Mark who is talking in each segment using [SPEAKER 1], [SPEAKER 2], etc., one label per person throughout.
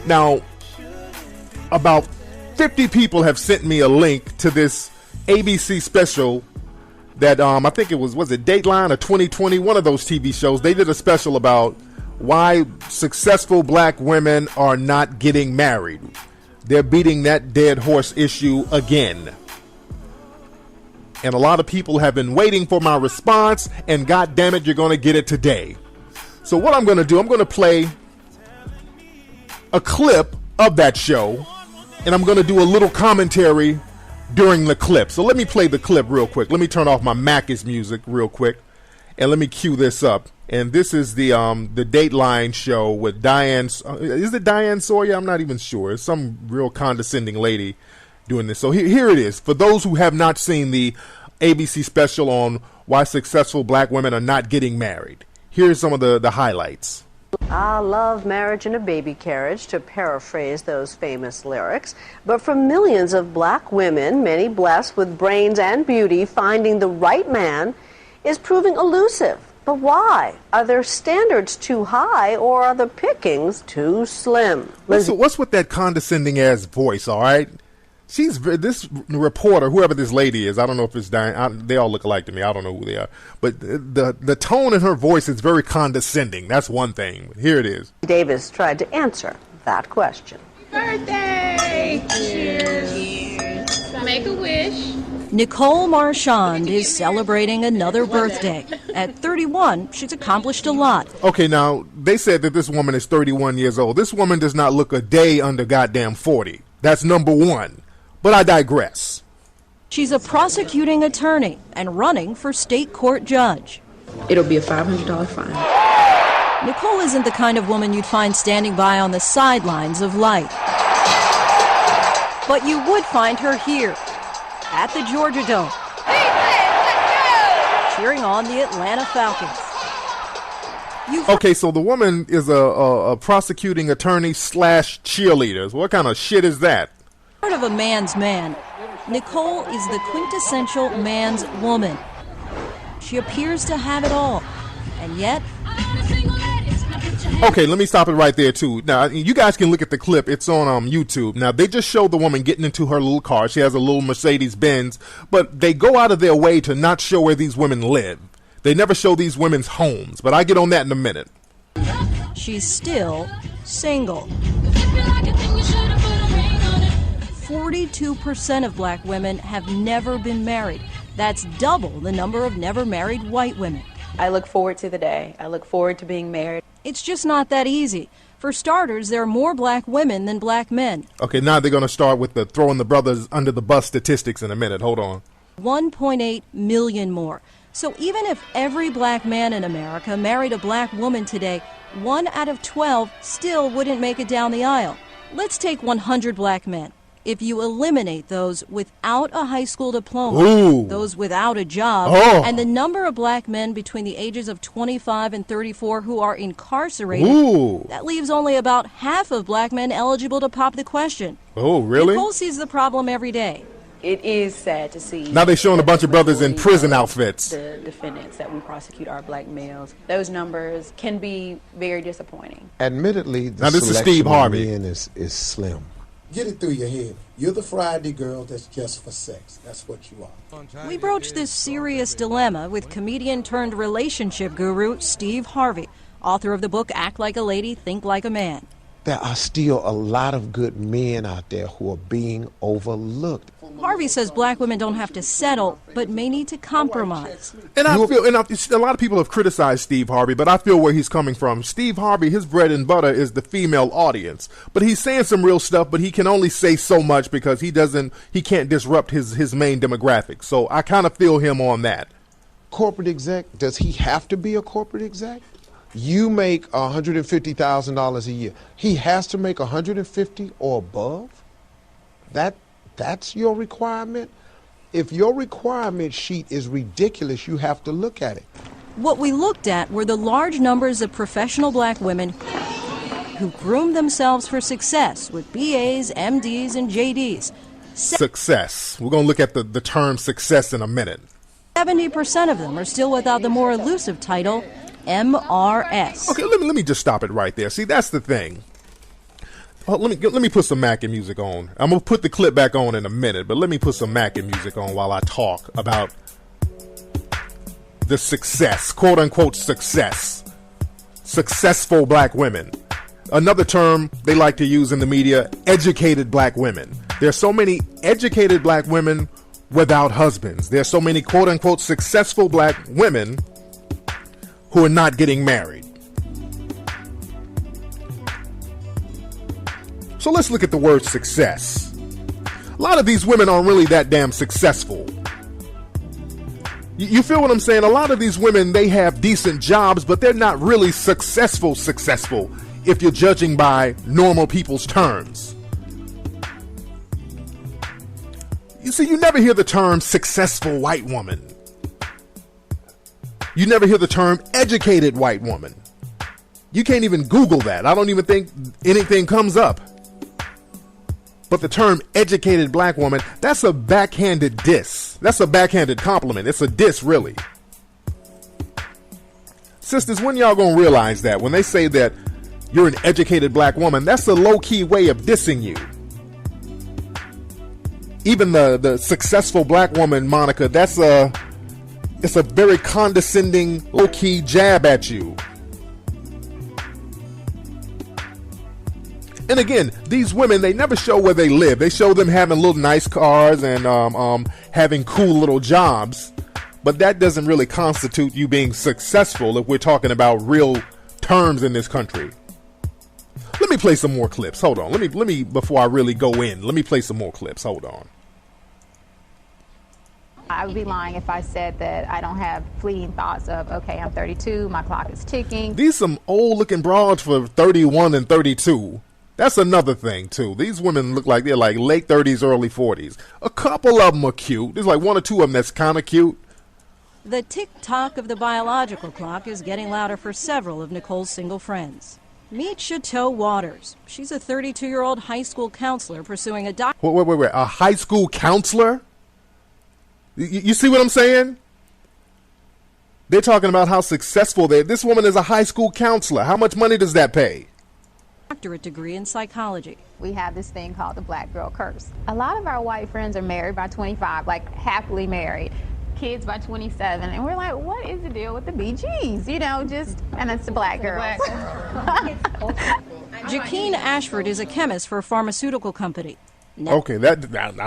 [SPEAKER 1] Now, about 50 people have sent me a link to this ABC special that I think it was it Dateline or 2020, one of those TV shows. They did a special about why successful black women are not getting married. They're beating that dead horse issue again. And a lot of people have been waiting for my response, and God damn it, you're going to get it today. So what I'm going to do, I'm going to play a clip of that show, and I'm going to do a little commentary during the clip. So let me play the clip real quick. Let me turn off my Mac's music real quick, and let me cue this up. And this is the Dateline show with Diane. Is it Diane Sawyer? I'm not even sure. It's some real condescending lady doing this. So here it is. For those who have not seen the ABC special on why successful black women are not getting married, here's some of the highlights.
[SPEAKER 2] I love marriage and a baby carriage, to paraphrase those famous lyrics. But for millions of black women, many blessed with brains and beauty, finding the right man is proving elusive. But why? Are their standards too high, or are the pickings too slim?
[SPEAKER 1] What's with that condescending ass voice, all right? This reporter, whoever this lady is, I don't know if it's Diane. They all look alike to me. I don't know who they are. But the tone in her voice is very condescending. That's one thing. Here it is.
[SPEAKER 2] Davis tried to answer that question.
[SPEAKER 3] Birthday! Cheers. Make a wish.
[SPEAKER 4] Nicole Marchand is celebrating another birthday. At 31, she's accomplished a lot.
[SPEAKER 1] Okay, now, they said that this woman is 31 years old. This woman does not look a day under goddamn 40. That's number one. But I digress.
[SPEAKER 4] She's a prosecuting attorney and running for state court judge.
[SPEAKER 3] It'll be a $500 fine.
[SPEAKER 4] Nicole isn't the kind of woman you'd find standing by on the sidelines of life. But you would find her here, at the Georgia Dome, cheering on the Atlanta Falcons.
[SPEAKER 1] Okay, so the woman is a prosecuting attorney / cheerleader. What kind of shit is that?
[SPEAKER 4] Part of a man's man, Nicole is the quintessential man's woman. She appears to have it all, and yet...
[SPEAKER 1] Okay, let me stop it right there, too. Now, you guys can look at the clip. It's on YouTube. Now, they just showed the woman getting into her little car. She has a little Mercedes-Benz, but they go out of their way to not show where these women live. They never show these women's homes, but I get on that in a minute.
[SPEAKER 4] She's still single. 42% of black women have never been married. That's double the number of never married white women.
[SPEAKER 5] I look forward to the day. I look forward to being married.
[SPEAKER 4] It's just not that easy. For starters, there are more black women than black men.
[SPEAKER 1] Okay, now they're going to start with the throwing the brothers under the bus statistics in a minute. Hold on.
[SPEAKER 4] 1.8 million more. So even if every black man in America married a black woman today, 1 out of 12 still wouldn't make it down the aisle. Let's take 100 black men. If you eliminate those without a high school diploma,
[SPEAKER 1] Ooh.
[SPEAKER 4] those without a job, and the number of black men between the ages of 25 and 34 who are incarcerated,
[SPEAKER 1] Ooh.
[SPEAKER 4] that leaves only about half of black men eligible to pop the question.
[SPEAKER 1] Oh, really?
[SPEAKER 4] Nicole sees the problem every day.
[SPEAKER 5] It is sad to see.
[SPEAKER 1] Now they're showing a bunch of brothers in prison outfits.
[SPEAKER 5] The defendants that we prosecute are black males. Those numbers can be very disappointing.
[SPEAKER 6] Admittedly, the
[SPEAKER 1] now this is Steve Harvey.
[SPEAKER 6] Is slim.
[SPEAKER 7] Get it through your head. You're the Friday girl that's just for sex. That's what you are.
[SPEAKER 4] We broach this serious dilemma with comedian turned relationship guru Steve Harvey, author of the book Act Like a Lady, Think Like a Man.
[SPEAKER 6] There are still a lot of good men out there who are being overlooked.
[SPEAKER 4] Harvey says black women don't have to settle, but may need to compromise.
[SPEAKER 1] And I feel, a lot of people have criticized Steve Harvey, but I feel where he's coming from. Steve Harvey, his bread and butter is the female audience, but he's saying some real stuff, but he can only say so much because he can't disrupt his main demographic. So I kind of feel him on that.
[SPEAKER 6] Corporate exec, does he have to be a corporate exec? You make $150,000 a year. He has to make $150,000 or above? That's your requirement? If your requirement sheet is ridiculous, you have to look at it.
[SPEAKER 4] What we looked at were the large numbers of professional black women who groomed themselves for success with BAs, MDs, and JDs.
[SPEAKER 1] Success. We're going to look at the term success in a minute.
[SPEAKER 4] 70% of them are still without the more elusive title, MRS.
[SPEAKER 1] Okay, let me just stop it right there. See, that's the thing. Oh, let me put some Mackin music on. I'm gonna put the clip back on in a minute, but let me put some Mackin music on while I talk about the success, quote unquote success, successful black women. Another term they like to use in the media: educated black women. There's so many educated black women without husbands. There's so many quote unquote successful black women who are not getting married. So let's look at the word success. A lot of these women aren't really that damn successful. You feel what I'm saying? A lot of these women, they have decent jobs, but they're not really successful if you're judging by normal people's terms. You see, you never hear the term successful white woman. You never hear the term educated white woman. You can't even Google that. I don't even think anything comes up. But the term educated black woman, that's a backhanded diss. That's a backhanded compliment. It's a diss, really. Sisters, when y'all gonna realize that? When they say that you're an educated black woman, that's a low-key way of dissing you. Even the successful black woman moniker, it's a very condescending, low-key jab at you. And again, these women, they never show where they live. They show them having little nice cars and having cool little jobs. But that doesn't really constitute you being successful if we're talking about real terms in this country. Let me play some more clips. Hold on. Let me before I really go in, let me play some more clips. Hold on.
[SPEAKER 8] I would be lying if I said that I don't have fleeting thoughts of, okay, I'm 32, my clock is ticking.
[SPEAKER 1] These some old looking broads for 31 and 32. That's another thing, too. These women look like they're like late 30s, early 40s. A couple of them are cute. There's like one or two of them that's kind of cute.
[SPEAKER 4] The tick-tock of the biological clock is getting louder for several of Nicole's single friends. Meet Chateau Waters. She's a 32-year-old high school counselor pursuing a
[SPEAKER 1] Wait. A high school counselor? You see what I'm saying? They're talking about how successful they are. This woman is a high school counselor. How much money does that pay?
[SPEAKER 4] Doctorate degree in psychology.
[SPEAKER 8] We have this thing called the black girl curse. A lot of our white friends are married by 25, like happily married. Kids by 27, and we're like, what is the deal with the BGs? You know, and it's the black girls.
[SPEAKER 4] Jaqueen Ashford is a chemist for a pharmaceutical company.
[SPEAKER 1] Okay, I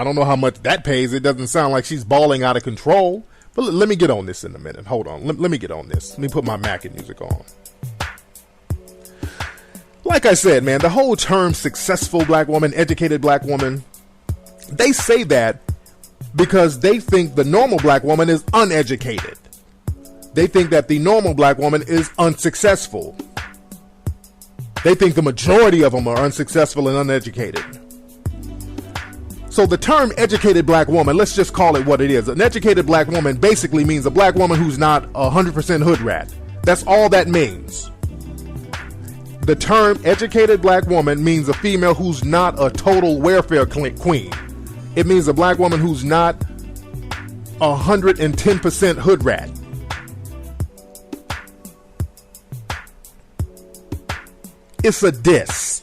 [SPEAKER 1] don't know how much that pays. It doesn't sound like she's balling out of control. But let me get on this in a minute. Hold on. Let me get on this. Let me put my Mackin music on. Like I said, man, the whole term successful black woman, educated black woman, they say that because they think the normal black woman is uneducated. They think that the normal black woman is unsuccessful. They think the majority of them are unsuccessful and uneducated. So the term educated black woman, let's just call it what it is. An educated black woman basically means a black woman who's not 100% hood rat. That's all that means. The term educated black woman means a female who's not a total welfare queen. It means a black woman who's not 110% hood rat. It's a diss.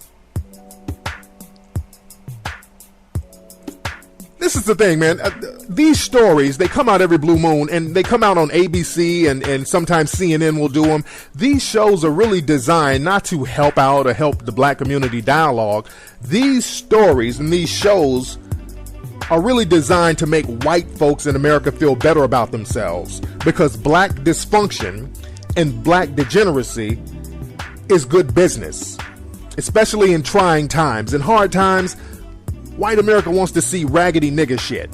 [SPEAKER 1] This is the thing, man. These stories, they come out every blue moon, and they come out on ABC, and sometimes CNN will do them. These shows are really designed not to help out or help the black community dialogue. These stories and these shows are really designed to make white folks in America feel better about themselves, because black dysfunction and black degeneracy is good business, especially in trying times. In hard times, white America wants to see raggedy nigga shit.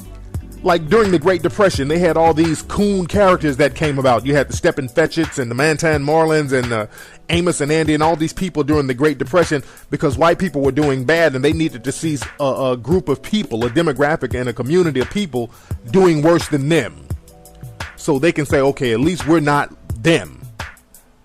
[SPEAKER 1] Like during the Great Depression, they had all these coon characters that came about. You had the Stepin Fetchits and the Mantan Marlins and Amos and Andy and all these people during the Great Depression, because white people were doing bad and they needed to see a group of people, a demographic and a community of people doing worse than them. So they can say, okay, at least we're not them.